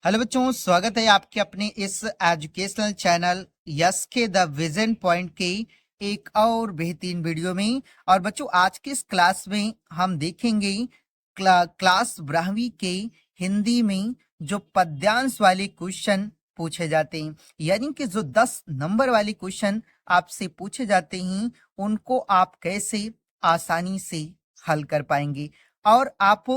Hello बच्चों, स्वागत है आपके अपने इस एजुकेशनल चैनल यस के द विजन पॉइंट के एक और बेहतरीन वीडियो में। और बच्चों, आज की इस क्लास में हम देखेंगे क्लास 12वीं के हिंदी में जो पद्यांश वाले क्वेश्चन पूछे जाते हैं, यानी कि जो 10 नंबर वाले क्वेश्चन आपसे पूछे जाते हैं, उनको आप कैसे आसानी से हल कर पाएंगे और आप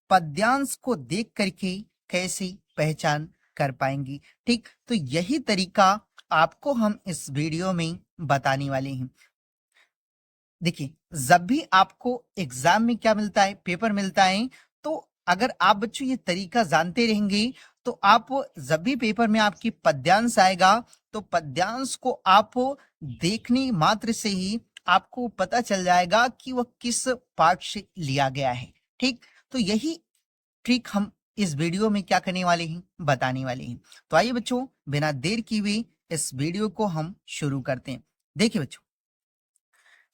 पद्यांश को देख करके कैसे पहचान कर पाएंगी। ठीक, तो यही तरीका आपको हम इस वीडियो में बताने वाले हैं। देखिए, जब भी आपको एग्जाम में क्या मिलता है, पेपर मिलता है, तो अगर आप बच्चों ये तरीका जानते रहेंगे तो आप जब भी पेपर में आपकी पद्यांश आएगा तो पद्यांश को आप देखने मात्र से ही आपको पता चल जाएगा कि वह किस पार्ट से लिया गया है। ठीक, तो यही ट्रिक हम इस वीडियो में क्या करने वाले हैं, बताने वाले हैं। तो आइए बच्चों, बिना देर किए हुए इस वीडियो को हम शुरू करते हैं। देखिए बच्चों,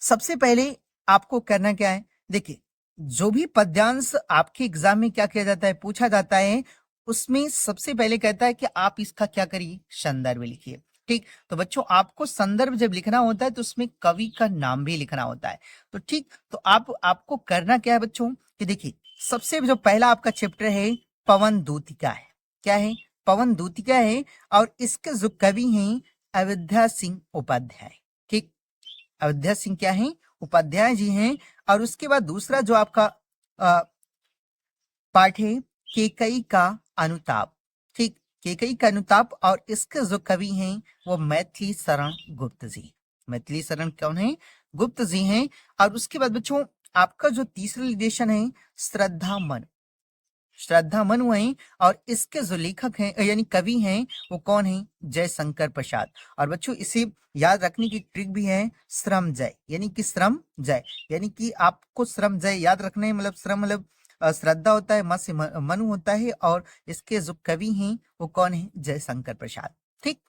सबसे पहले आपको करना क्या है। देखिए, जो भी पद्यांश आपके एग्जाम में क्या किया जाता है, पूछा जाता है, उसमें सबसे पहले कहता है कि आप इसका क्या करिए, संदर्भ लिखिए। ठीक, तो बच्चों आपको संदर्भ जब लिखना होता है तो उसमें कवि का नाम भी लिखना होता है। तो ठीक, तो आपको करना क्या है बच्चों कि देखिए, सबसे जो पहला आपका चैप्टर है पवन दूतिका है। क्या है? पवन दूतिका है। और इसके जो कवि हैं अयोध्या सिंह उपाध्याय। ठीक, अयोध्या सिंह क्या है, उपाध्याय जी हैं। और उसके बाद दूसरा जो आपका पाठ है केकई का अनुताप। ठीक, केकई का अनुताप, और इसके जो कवि हैं वो मैथिली शरण गुप्त जी। मैथिली शरण कौन है? गुप्त जी हैं। और उसके बाद बच्चों आपका जो तीसरा रिलेशन है श्रद्धा मन। श्रद्धा मनु हैं। और इसके जो लेखक हैं यानी कवि हैं वो कौन है? जयशंकर प्रसाद। और बच्चों इसे याद रखने की ट्रिक भी है, श्रम जय, यानी कि श्रम जय, यानी कि आपको श्रम जय याद रखना है। मतलब श्रम मतलब श्रद्धा होता है, म से मनु होता है, और इसके जो कवि हैं वो कौन है? जयशंकर प्रसाद। ठीक,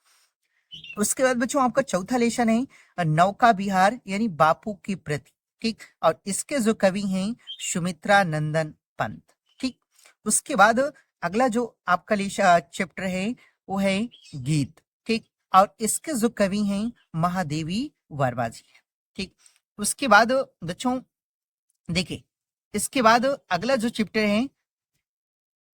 उसके बाद बच्चों आपका चौथा लेशन है नौका विहार, यानी बापू की प्रति। ठीक, और इसके जो कवि हैं सुमित्रा नंदन पंत। ठीक, उसके बाद अगला जो आपका चैप्टर है वो है गीत। ठीक, और इसके जो कवि हैं महादेवी वर्मा जी हैं। ठीक, उसके बाद बच्चों देखिए, इसके बाद अगला जो चैप्टर है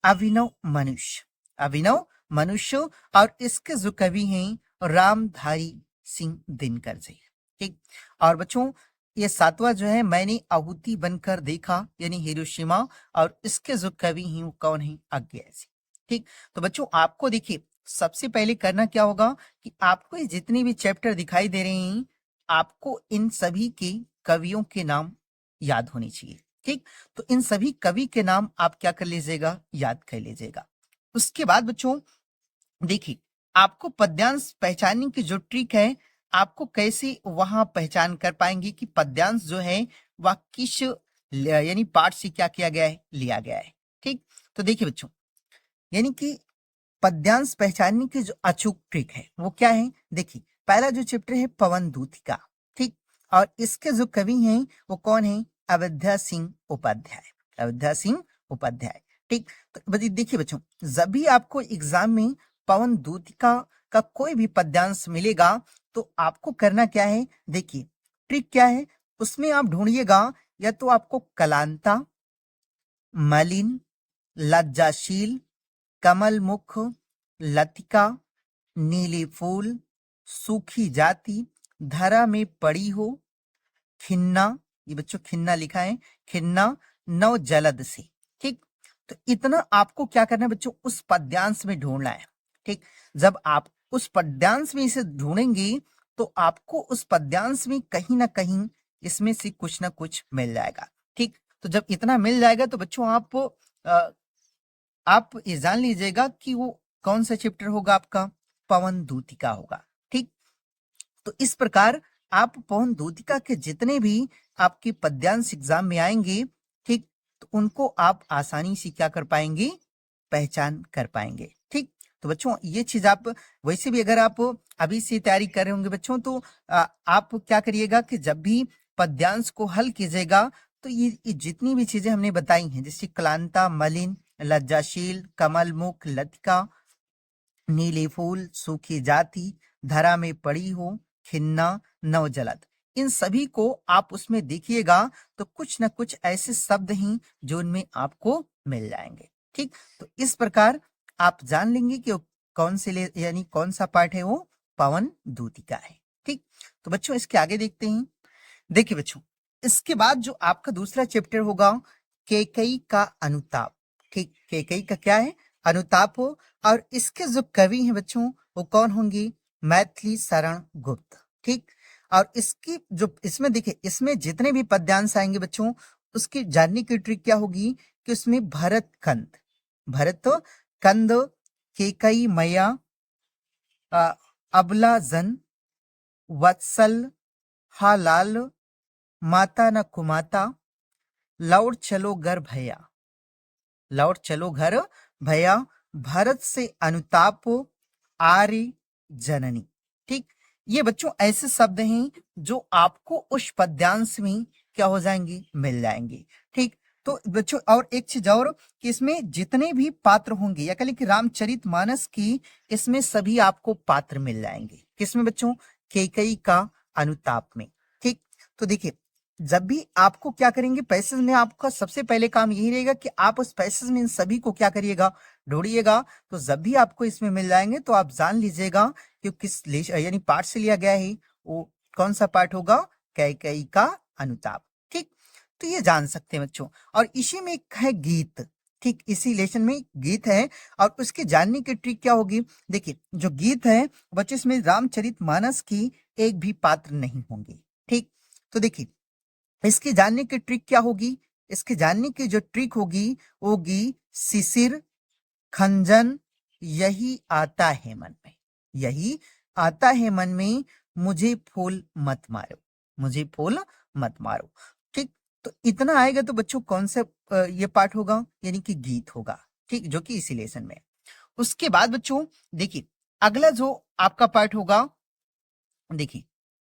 अभिनव मनुष्य। अभिनव मनुष्य, और इसके जो कवि हैं रामधारी सिंह दिनकर जी। ठीक, और बच्चों ये सातवां जो है मैंने आहुति बनकर देखा, यानी हिरोशिमा, और इसके जो कवि हैं वो कौन है? अज्ञा जी। ठीक, तो बच्चों आपको देखिए सबसे पहले करना क्या होगा कि आपको ये जितने भी चैप्टर दिखाई दे रहे हैं, आपको इन सभी के कवियों के नाम याद होने चाहिए। ठीक, तो इन सभी कवि के नाम आप क्या कर लीजिएगा, याद कर लीजिएगा। उसके बाद बच्चों देखिए, आपको पद्यांश पहचानने की जो ट्रिक है, आपको कैसे वहां पहचान कर पाएंगे कि पद्यांश जो है वह किस यानी पाठ से क्या किया गया है, लिया गया है। ठीक, तो देखिए बच्चों, यानी कि पद्यांश पहचानने की जो अचूक ट्रिक है वो क्या है। देखिए, पहला जो चैप्टर है पवन दूतिका। ठीक, और इसके जो कवि हैं वो कौन है? अयोध्या सिंह उपाध्याय। अयोध्या सिंह उपाध्याय। ठीक, तो देखिए बच्चों, जब भी आपको एग्जाम में पवन दूतिका का कोई भी पद्यांश मिलेगा तो आपको करना क्या है। देखिए, ट्रिक क्या है, उसमें आप ढूंढिएगा या तो आपको कलांता, मलिन, लज्जाशील, कमल मुख, लतिका, नीली फूल, सूखी जाति, धरा में पड़ी हो, खिन्ना, ये बच्चों खिन्ना लिखा है, खिन्ना, नव जलद से। ठीक, तो इतना आपको क्या करना है बच्चों, उस पद्यांश में ढूंढना है। ठीक, जब आप उस पद्यांश में इसे ढूंढेंगे तो आपको उस पद्यांश में कहीं ना कहीं इसमें से कुछ ना कुछ मिल जाएगा। ठीक, तो जब इतना मिल जाएगा तो बच्चों आप ये जान लीजिएगा कि वो कौन सा चैप्टर होगा आपका, पवन दूतिका होगा। ठीक, तो इस प्रकार आप पवन दूतिका के जितने भी आपके पद्यांश एग्जाम में आएंगे, ठीक, तो उनको आप आसानी से क्या कर पाएंगे, पहचान कर पाएंगे। ठीक, तो बच्चों ये चीज आप वैसे भी अगर आप अभी से तैयारी कर रहे होंगे बच्चों तो आप क्या करिएगा कि जब भी पद्यांश को हल कीजिएगा तो ये जितनी भी चीजें हमने बताई हैं, जैसे क्लांता, मलिन, लज्जाशील, कमल मुख, लतिका, नीले फूल, सूखी जाति, धरा में पड़ी हो, खिन्ना, नवजलद। इन सभी को आप उसमें देखिएगा तो कुछ न कुछ ऐसे शब्द हैं जो उनमें आपको मिल जाएंगे। ठीक, तो इस प्रकार आप जान लेंगे कि वो कौन से यानी कौन सा पाठ है, वो पवन दूतिका है। ठीक, तो बच्चों इसके आगे देखते हैं। देखिए बच्चों, इसके बाद जो आपका दूसरा चैप्टर होगा कैकेयी का अनुताप। ठीक, कैकेयी का क्या है, अनुताप हो। और इसके जो कवि हैं बच्चों वो कौन होंगे, मैथिली शरण गुप्त। ठीक, और इसकी जो इसमें देखिए, इसमें जितने भी पद्यांश आएंगे बच्चों, उसकी जानने की ट्रिक क्या होगी कि उसमें भरत कंद, भरत कंद, कैकेयी मैया, अबला जन, वत्सल, हालाल, माता न कुमाता, लौट चलो घर भैया, लौट चलो घर भैया, भरत से अनुताप, आर्य जननी। ठीक, ये बच्चों ऐसे शब्द हैं जो आपको उस पद्यांश में क्या हो जाएंगे, मिल जाएंगे। ठीक, तो बच्चों और एक चीज और कि इसमें जितने भी पात्र होंगे, या कह कि रामचरितमानस की, इसमें सभी आपको पात्र मिल जाएंगे। किसमें बच्चों, कैकेयी का अनुताप में। ठीक, तो देखिए, जब भी आपको क्या करेंगे, पैसेज में आपका सबसे पहले काम यही रहेगा कि आप उस पैसेज में इन सभी को क्या करिएगा, ढूंढिएगा। तो जब भी आपको इसमें मिल जाएंगे तो आप जान लीजिएगा कि किस यानी पाठ से लिया गया है, वो कौन सा पाठ होगा, कैकेयी का अनुताप। ठीक, तो ये जान सकते हैं बच्चों। और इसी में एक है गीत। ठीक, इसी लेसन में गीत है, और उसके जानने की ट्रिक क्या होगी, देखिए जो गीत है बच्चों, इसमें रामचरितमानस की एक भी पात्र नहीं होंगे। ठीक, तो देखिए इसकी जानने की ट्रिक क्या होगी, इसके जानने की जो ट्रिक होगी वो होगी शिशिर, खंजन, यही आता है मन में, यही आता है मन में, मुझे फूल मत मारो, मुझे फूल मत मारो। ठीक, तो इतना आएगा तो बच्चों कौन सा ये पाठ होगा, यानी कि गीत होगा। ठीक, जो कि इसी लेसन में। उसके बाद बच्चों देखिए, अगला जो आपका पाठ होगा, देखिए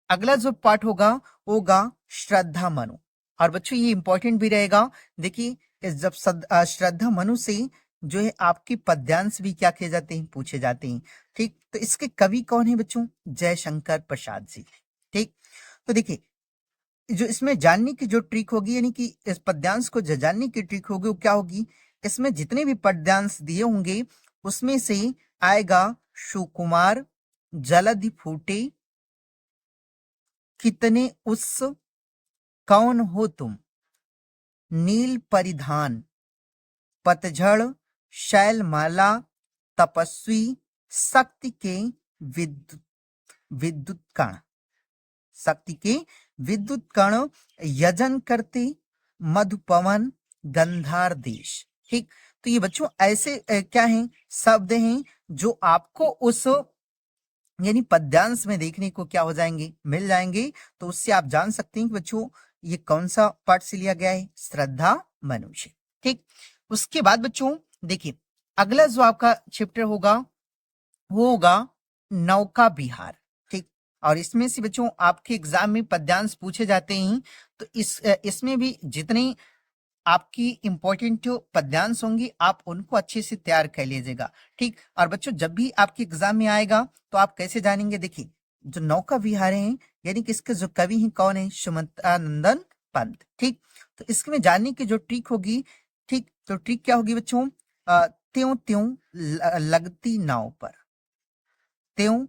अगला जो पाठ होगा श्रद्धा मनु। और बच्चों ये इंपॉर्टेंट भी रहेगा। देखिए जब श्रद्धा मनु से जो है आपके पद्यांश भी क्या किए जाते हैं, पूछे जाते हैं। ठीक, तो इसके कवि कौन है बच्चों, जयशंकर प्रसाद जी। ठीक, तो देखिए जो इसमें जानने की जो ट्रिक होगी, यानी कि इस पद्यांश को जो जानने की ट्रिक होगी वो क्या होगी, इसमें जितने भी पद्यांश दिए होंगे उसमें से आएगा सुकुमार, जलधि फूटे, कितने उस, कौन हो तुम, नील परिधान, पतझड़, शैलमाला, तपस्वी, शक्ति के विद्युत विद्युत कण, शक्ति के विद्युत कण, यजन करते, मधुपवन, गंधार देश। ठीक, तो ये बच्चों ऐसे क्या हैं, शब्द हैं जो आपको उस यानी पद्यांश में देखने को क्या हो जाएंगे, मिल जाएंगे। तो उससे आप जान सकते हैं कि बच्चों ये कौन सा पाठ से लिया गया है, श्रद्धा मनुष्य। ठीक, उसके बाद बच्चों देखिए अगला जो आपका चैप्टर होगा वो होगा नौका विहार। ठीक, और इसमें से बच्चों आपके एग्जाम में पद्यांश पूछे जाते हैं। तो इसमें भी जितने आपकी इंपॉर्टेंट जो पद्यांश होंगी आप उनको अच्छे से तैयार कर लीजिएगा। ठीक, और बच्चों जब भी आपके एग्जाम में आएगा तो आप कैसे जानेंगे, देखिए जो नौका विहार हैं यानी कि इसके जो कवि हैं कौन है, सुमंतानंदन पंत। ठीक, तो इसमें जानने की जो ट्रिक होगी, ठीक, तो ट्रिक क्या होगी बच्चों, त्यों त्यों लगती नाव पर, त्यों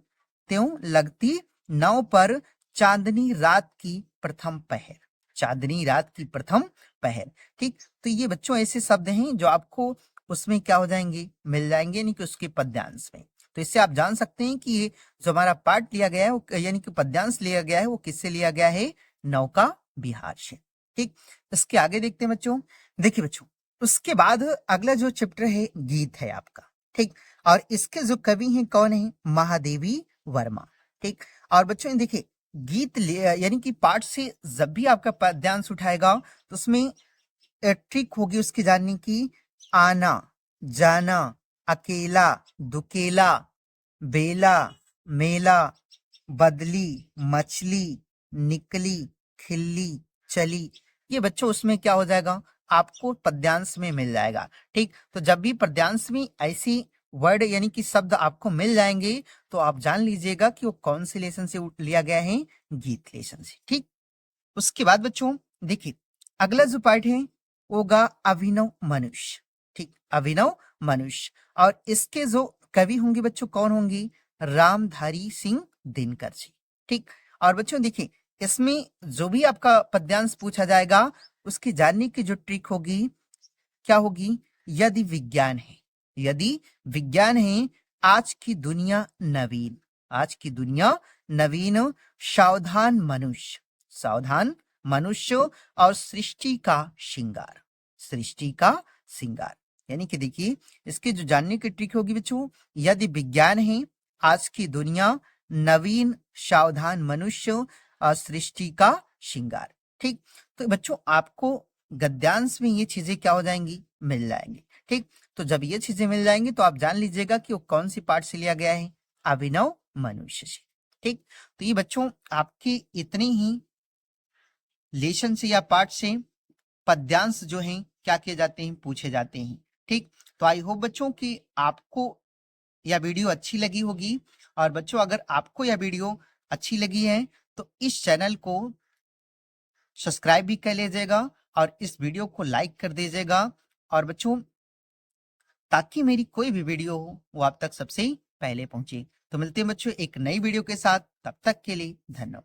त्यों लगती नाव पर, चांदनी रात की प्रथम पहर, चांदनी रात की प्रथम पहर। ठीक, तो ये बच्चों ऐसे शब्द हैं जो आपको उसमें क्या हो जाएंगे, मिल जाएंगे, यानी कि उसके पद्यांश में। तो इससे आप जान सकते हैं कि ये जो हमारा पाठ लिया गया है वो यानी कि पद्यांश लिया गया है वो किससे लिया गया है, नौका विहार से। ठीक, इसके आगे देखते हैं बच्चों। देखिए बच्चों उसके बाद अगला जो चैप्टर है गीत है आपका। ठीक, और इसके जो कवि हैं कौन है, महादेवी वर्मा। ठीक, और बच्चों देखिए गीत यानी कि पाठ से जब भी आपका पद्यांश उठाएगा तो उसमें ट्रिक होगी उसकी जानने की, आना, जाना, अकेला, दुकेला, बेला, मेला, बदली, मछली, निकली, खिल्ली, चली। ये बच्चों उसमें क्या हो जाएगा, आपको पद्यांश में मिल जाएगा। ठीक, तो जब भी पद्यांश में ऐसी वर्ड यानी कि शब्द आपको मिल जाएंगे तो आप जान लीजिएगा कि वो कौन से लेसन से लिया गया है, गीत लेसन से। ठीक, उसके बाद बच्चों देखिए अगला जो पार्ट है होगा अभिनव मनुष्य। ठीक, अभिनव मनुष्य, और इसके जो कवि होंगे बच्चों कौन होंगे, रामधारी सिंह दिनकर जी। ठीक, और बच्चों देखिए इसमें जो भी आपका पद्यांश पूछा जाएगा उसकी जानने की जो ट्रिक होगी क्या होगी, यदि विज्ञान है, यदि विज्ञान है, आज की दुनिया नवीन, आज की दुनिया नवीन, सावधान मनुष्य, सावधान मनुष्य, और सृष्टि का श्रृंगार, सृष्टि का श्रृंगार। यानी कि देखिए इसके जो जानने की ट्रिक होगी बच्चों, यदि विज्ञान है, आज की दुनिया नवीन, सावधान मनुष्य और सृष्टि का श्रृंगार। ठीक, तो बच्चों आपको गद्यांश में ये चीजें क्या हो जाएंगी, मिल जाएंगी। ठीक, तो जब ये चीजें मिल जाएंगी तो आप जान लीजिएगा कि वो कौन सी पार्ट से लिया गया है, अभिनव मनुष्य से। ठीक, तो ये बच्चों आपकी इतनी ही लेसन से या पार्ट से पद्यांश जो हैं क्या किए जाते हैं, पूछे जाते हैं। ठीक, तो आई होप बच्चों कि आपको यह वीडियो अच्छी लगी होगी, और बच्चों अगर आपको यह वीडियो अच्छी लगी है तो इस चैनल को सब्सक्राइब भी कर लीजिएगा और इस वीडियो को लाइक कर दीजिएगा, और बच्चों ताकि मेरी कोई भी वीडियो हो वो आप तक सबसे पहले पहुंचे। तो मिलते हैं बच्चों एक नई वीडियो के साथ, तब तक के लिए धन्यवाद।